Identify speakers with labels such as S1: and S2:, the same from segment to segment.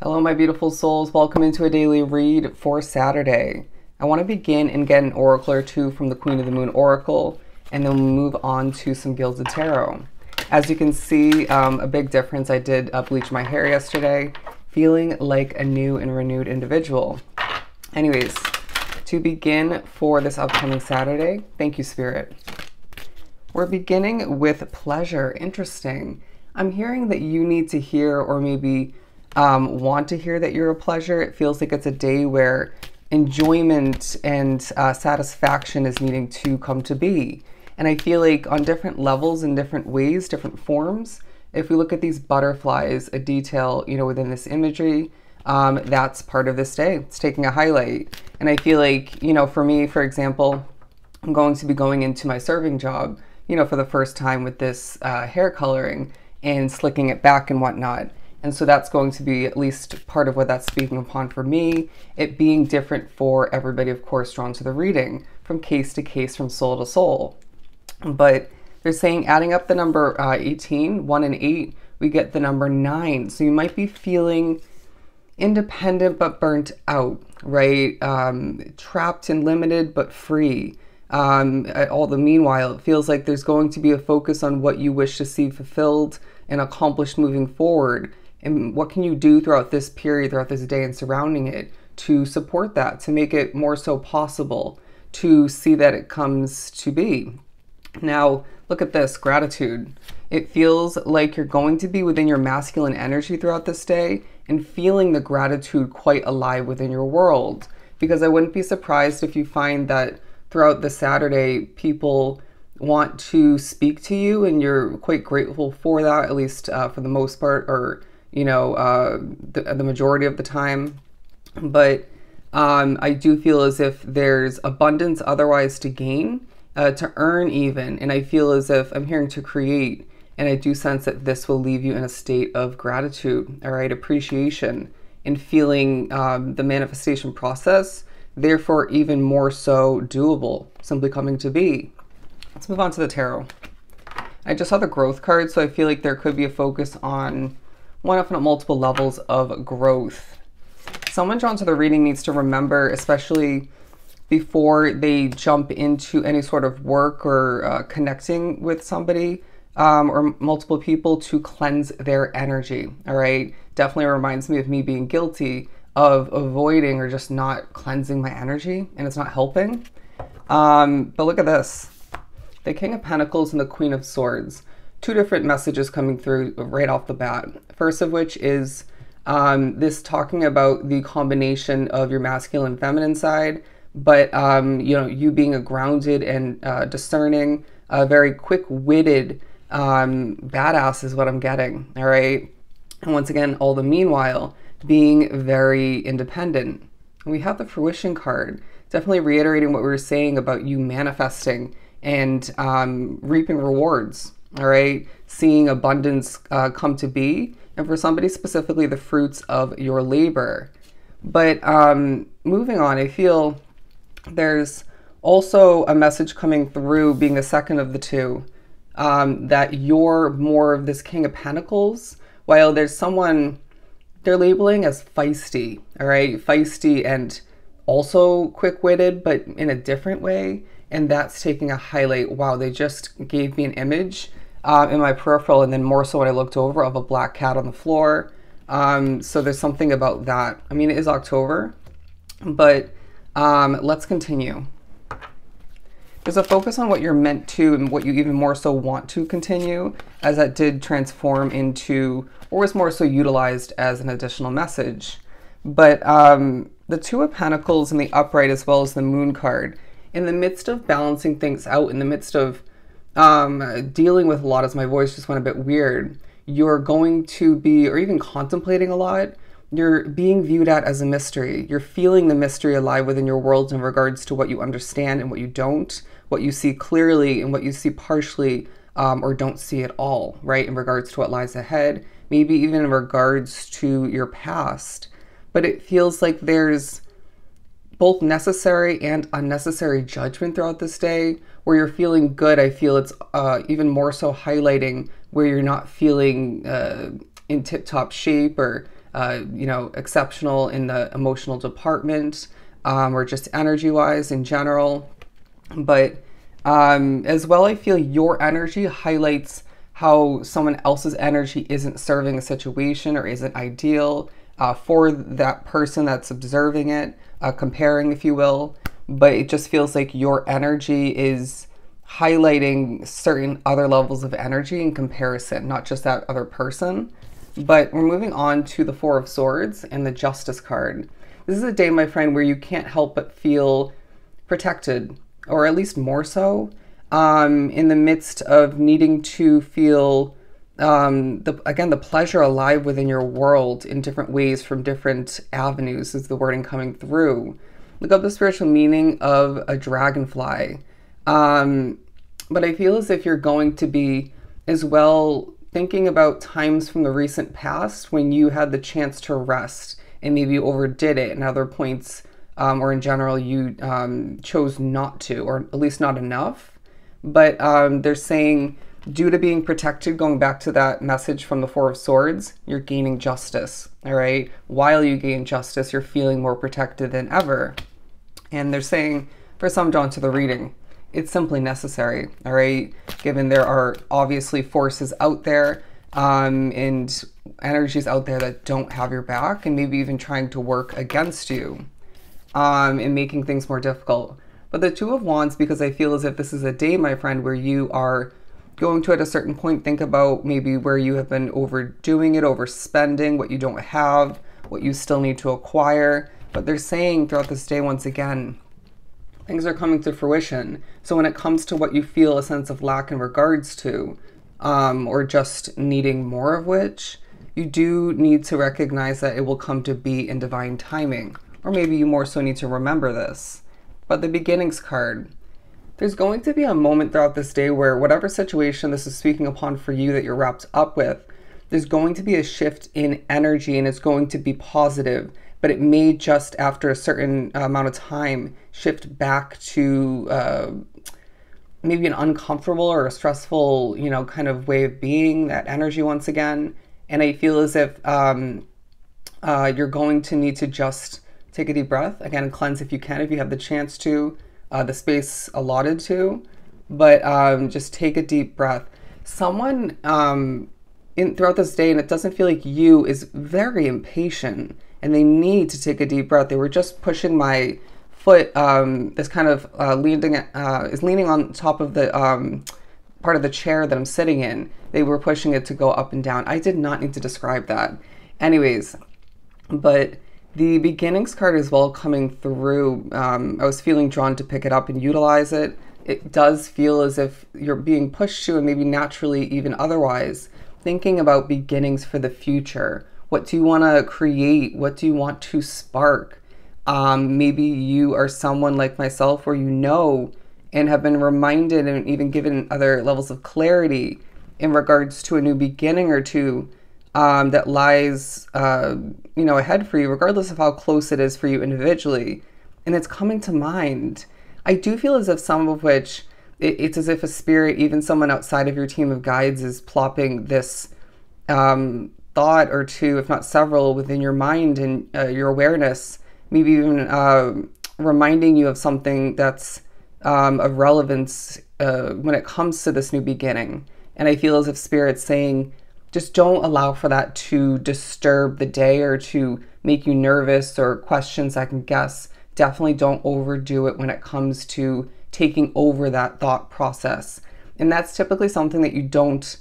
S1: Hello, my beautiful souls. Welcome into a daily read for Saturday. I want to begin and get an oracle or two from the Queen of the Moon Oracle, and then we'll move on to some Gilded Tarot. As you can see, a big difference. I did bleach my hair yesterday, feeling like a new and renewed individual. Anyways, to begin for this upcoming Saturday, thank you, Spirit. We're beginning with pleasure. Interesting. I'm hearing that you need to hear, or maybe want to hear, that you're a pleasure. It feels like it's a day where enjoyment and satisfaction is needing to come to be. And I feel like on different levels, in different ways, different forms, if we look at these butterflies, a detail, within this imagery, that's part of this day. It's taking a highlight. And I feel like, for me, for example, I'm going to be going into my serving job, for the first time with this hair coloring and slicking it back and whatnot. And so that's going to be at least part of what that's speaking upon for me, it being different for everybody, of course, drawn to the reading, from case to case, from soul to soul. But they're saying adding up the number 18, 1 and 8, we get the number 9. So you might be feeling independent but burnt out, right? Trapped and limited but free. All the meanwhile, it feels like there's going to be a focus on what you wish to see fulfilled and accomplished moving forward. And what can you do throughout this period, throughout this day and surrounding it, to support that, to make it more so possible, to see that it comes to be. Now, look at this, gratitude. It feels like you're going to be within your masculine energy throughout this day and feeling the gratitude quite alive within your world. Because I wouldn't be surprised if you find that throughout the Saturday, people want to speak to you and you're quite grateful for that, at least for the most part, or the majority of the time. But I do feel as if there's abundance otherwise to gain, to earn even. And I feel as if I'm hearing to create. And I do sense that this will leave you in a state of gratitude, all right, appreciation, and feeling the manifestation process, therefore even more so doable, simply coming to be. Let's move on to the tarot. I just saw the growth card, so I feel like there could be a focus on one, if not multiple levels of growth. Someone drawn to the reading needs to remember, especially before they jump into any sort of work or connecting with somebody or multiple people, to cleanse their energy, all right? Definitely reminds me of me being guilty of avoiding or just not cleansing my energy, and it's not helping. But look at this. The King of Pentacles and the Queen of Swords. Two different messages coming through right off the bat. First of which is this talking about the combination of your masculine and feminine side, but you being a grounded and discerning, very quick-witted badass is what I'm getting, all right? And once again, all the meanwhile, being very independent. And we have the Fruition card, definitely reiterating what we were saying about you manifesting and reaping rewards. All right, seeing abundance come to be, and for somebody specifically, the fruits of your labor. But moving on, I feel there's also a message coming through, being the second of the two, that you're more of this King of Pentacles, while there's someone they're labeling as feisty, all right? Feisty and also quick-witted, but in a different way. And that's taking a highlight. Wow, they just gave me an image in my peripheral, and then more so when I looked over, of a black cat on the floor. So there's something about that. I mean, it is October, but let's continue. There's a focus on what you're meant to and what you even more so want to continue, as that did transform into, or was more so utilized as, an additional message. But the Two of Pentacles and the upright, as well as the Moon card, in the midst of balancing things out, in the midst of dealing with a lot, as my voice just went a bit weird, you're going to be, or even contemplating a lot, you're being viewed at as a mystery. You're feeling the mystery alive within your world in regards to what you understand and what you don't, what you see clearly and what you see partially, or don't see at all, right? In regards to what lies ahead, maybe even in regards to your past. But it feels like there's both necessary and unnecessary judgment throughout this day. Where you're feeling good, I feel it's even more so highlighting where you're not feeling in tip-top shape, or you know, exceptional in the emotional department, or just energy-wise in general. But as well, I feel your energy highlights how someone else's energy isn't serving a situation or isn't ideal for that person that's observing it, comparing, if you will. But it just feels like your energy is highlighting certain other levels of energy in comparison, not just that other person. But we're moving on to the Four of Swords and the Justice card. This is a day, my friend, where you can't help but feel protected, or at least more so, in the midst of needing to feel, again, the pleasure alive within your world in different ways from different avenues is the wording coming through. Look up the spiritual meaning of a dragonfly. But I feel as if you're going to be as well thinking about times from the recent past when you had the chance to rest and maybe you overdid it, and other points, or in general, you chose not to, or at least not enough. But they're saying, due to being protected, going back to that message from the Four of Swords, you're gaining justice, all right? While you gain justice, you're feeling more protected than ever. And they're saying, for some drawn to the reading, it's simply necessary, all right? Given there are obviously forces out there and energies out there that don't have your back and maybe even trying to work against you and making things more difficult. But the Two of Wands, because I feel as if this is a day, my friend, where you are going to, at a certain point, think about maybe where you have been overdoing it, overspending, what you don't have, what you still need to acquire. But they're saying throughout this day, once again, things are coming to fruition. So when it comes to what you feel a sense of lack in regards to, or just needing more of which, you do need to recognize that it will come to be in divine timing. Or maybe you more so need to remember this. But the Beginnings card, there's going to be a moment throughout this day where whatever situation this is speaking upon for you that you're wrapped up with, there's going to be a shift in energy, and it's going to be positive, but it may just after a certain amount of time shift back to maybe an uncomfortable or a stressful, you know, kind of way of being, that energy once again. And I feel as if you're going to need to just take a deep breath, again, cleanse if you can, if you have the chance to, the space allotted to, but just take a deep breath. Someone throughout this day, and it doesn't feel like you, is very impatient and they need to take a deep breath. They were just pushing my foot, this kind of is leaning on top of the part of the chair that I'm sitting in. They were pushing it to go up and down. I did not need to describe that. Anyways, but the Beginnings card as well coming through. I was feeling drawn to pick it up and utilize it. It does feel as if you're being pushed to, and maybe naturally even otherwise, thinking about beginnings for the future. What do you want to create? What do you want to spark? Maybe you are someone like myself where you know and have been reminded and even given other levels of clarity in regards to a new beginning or two that lies you know, ahead for you, regardless of how close it is for you individually. And it's coming to mind. I do feel as if some of which, it's as if a spirit, even someone outside of your team of guides, is plopping this thought or two, if not several, within your mind and your awareness, maybe even reminding you of something that's of relevance when it comes to this new beginning. And I feel as if Spirit's saying, just don't allow for that to disturb the day or to make you nervous or question, second guess. Definitely don't overdo it when it comes to taking over that thought process. And that's typically something that you don't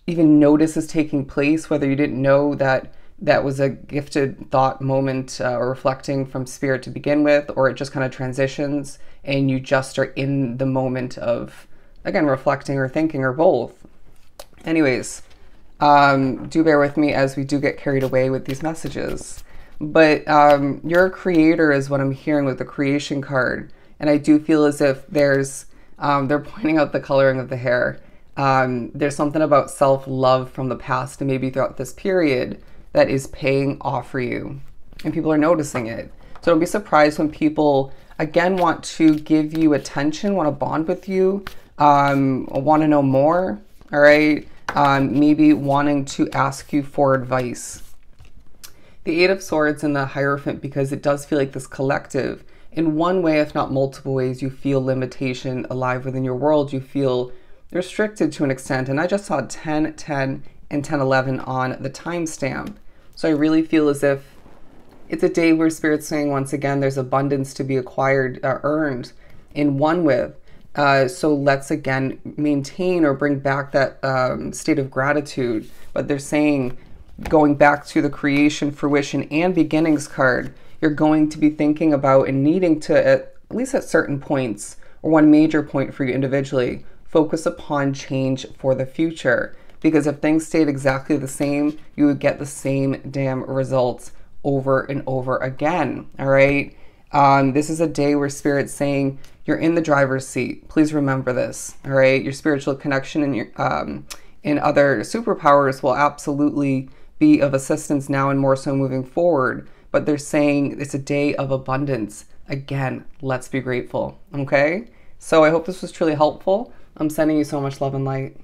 S1: even notice is taking place, whether you didn't know that that was a gifted thought moment or reflecting from Spirit to begin with, or it just kind of transitions and you just are in the moment of, again, reflecting or thinking or both. Anyways, do bear with me as we do get carried away with these messages. But you're a creator is what I'm hearing with the Creation card. And I do feel as if there's, they're pointing out the coloring of the hair. There's something about self-love from the past and maybe throughout this period that is paying off for you. And people are noticing it. So don't be surprised when people, again, want to give you attention, want to bond with you, want to know more, all right? Maybe wanting to ask you for advice. The Eight of Swords and the Hierophant, because it does feel like this collective. In one way, if not multiple ways, you feel limitation alive within your world. You feel restricted to an extent. And I just saw 10, 10, and 10, 11 on the timestamp. So I really feel as if it's a day where Spirit's saying, once again, there's abundance to be acquired, earned, in one with. So let's again maintain or bring back that state of gratitude. But they're saying, going back to the creation, fruition, and beginnings card, you're going to be thinking about and needing to, at least at certain points, or one major point for you individually, focus upon change for the future. Because if things stayed exactly the same, you would get the same damn results over and over again. All right. This is a day where Spirit's saying you're in the driver's seat. Please remember this. All right. Your spiritual connection and your and other superpowers will absolutely be of assistance now and more so moving forward. But they're saying it's a day of abundance. Again, let's be grateful. Okay. So I hope this was truly helpful. I'm sending you so much love and light.